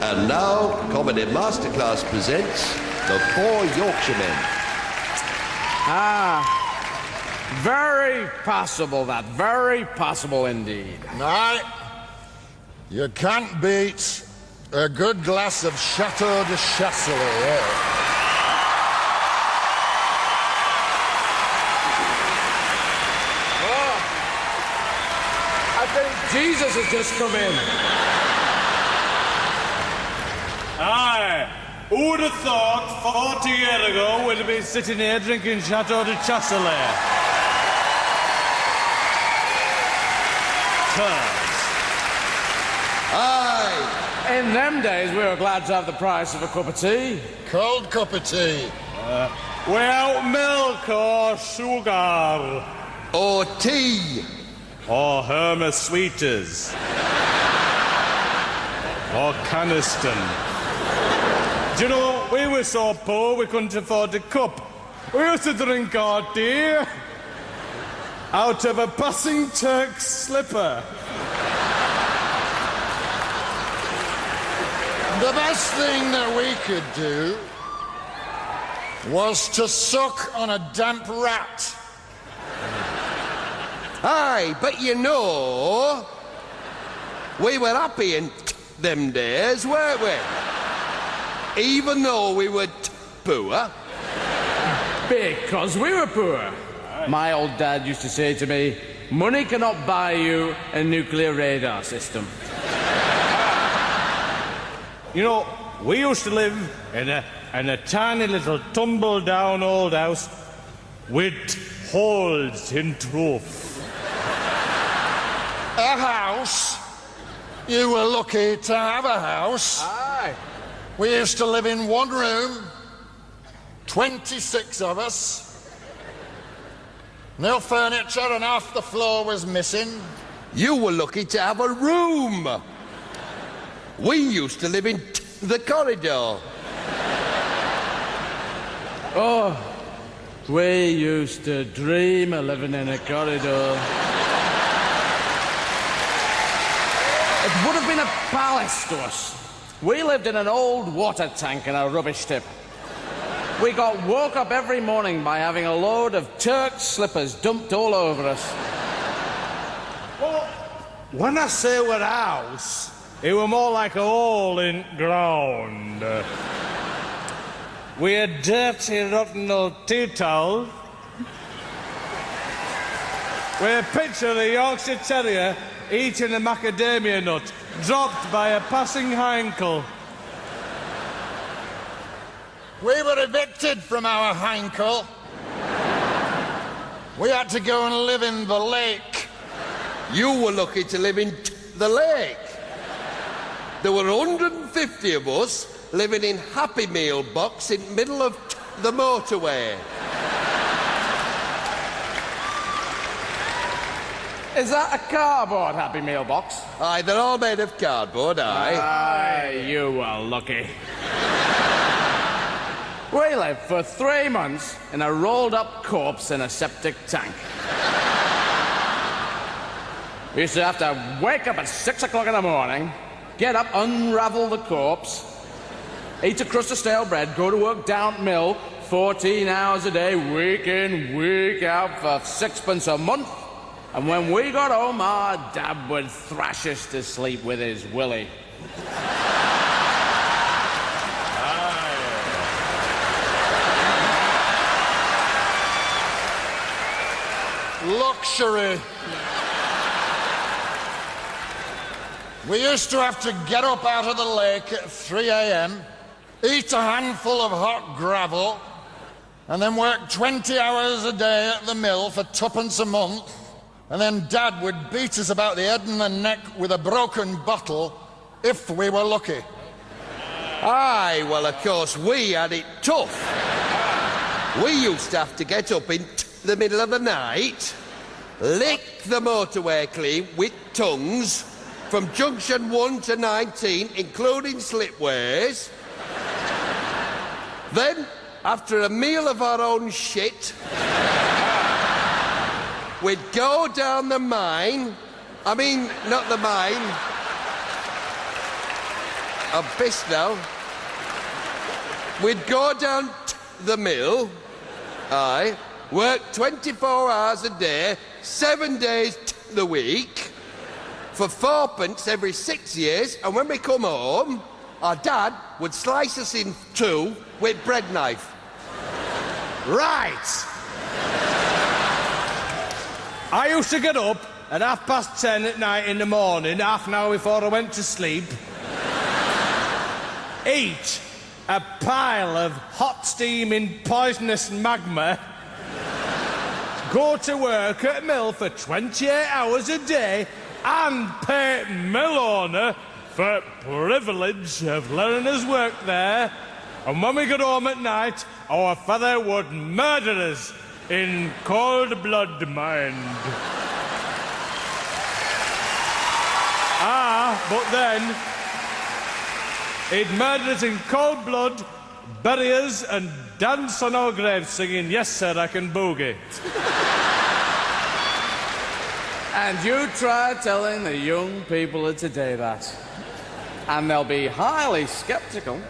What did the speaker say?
And now, Comedy Masterclass presents the Four Yorkshiremen. Very possible, that. Very possible indeed. No, you can't beat a good glass of Chateau de Chasselet. I think Jesus has just come in. Aye. Who would have thought 40 years ago we'd have been sitting here drinking Chateau de Chasselet? Turns. Aye. In them days, we were glad to have the price of a cup of tea. Cold cup of tea. Without milk or sugar. Or tea. Or Hermes Sweeters. Or Caniston. Do you know, we were so poor we couldn't afford a cup. We used to drink our tea out of a passing Turk's slipper. The best thing that we could do was to suck on a damp rat. Aye, but you know, we were happy in them days, weren't we? Even though we were poor. Because we were poor. My old dad used to say to me, money cannot buy you a nuclear radar system. You know, we used to live in a tiny little tumble-down old house with holes in roof. A house? You were lucky to have a house. Aye. We used to live in one room, 26 of us. No furniture and half the floor was missing. You were lucky to have a room. We used to live in the corridor. Oh, we used to dream of living in a corridor. It would have been a palace to us. We lived in an old water tank in a rubbish tip. We got woke up every morning by having a load of Turk's slippers dumped all over us. Well, when I say we're a house, it were more like a hole in ground. We had dirty, rotten old tea towel. We had a picture of a Yorkshire Terrier eating a macadamia nut, dropped by a passing hinkle. We were evicted from our hinkle. We had to go and live in the lake. You were lucky to live in the lake. There were 150 of us living in Happy Meal box in middle of the motorway. Is that a cardboard Happy Meal box? Aye, they're all made of cardboard, aye. Aye, you were lucky. We lived for 3 months in a rolled-up corpse in a septic tank. We used to have to wake up at 6 o'clock in the morning, get up, unravel the corpse, eat a crust of stale bread, go to work down at mill, 14 hours a day, week in, week out, for sixpence a month. And when we got home, our dad would thrash us to sleep with his willy. Luxury. We used to have to get up out of the lake at 3 a.m., eat a handful of hot gravel, and then work 20 hours a day at the mill for twopence a month. And then Dad would beat us about the head and the neck with a broken bottle if we were lucky. Aye, well, of course, we had it tough. We used to have to get up in the middle of the night, lick the motorway clean with tongues from junction 1 to 19, including slipways. Then, after a meal of our own shit, we'd go down the mine. I mean, not the mine. I'm pissed now. We'd go down the mill, aye, work 24 hours a day, 7 days the week, for 4pence every 6 years, and when we come home, our dad would slice us in two with bread knife. Right. I used to get up at 10:30 at night in the morning, half an hour before I went to sleep, eat a pile of hot steaming poisonous magma, go to work at a mill for 28 hours a day, and pay mill owner for privilege of letting us work there. And when we got home at night, our father would murder us in cold blood, mind. But then he'd murder us in cold blood, bury us, and dance on our graves singing, "Yes, sir, I can boogie." And you try telling the young people of today that, and they'll be highly sceptical.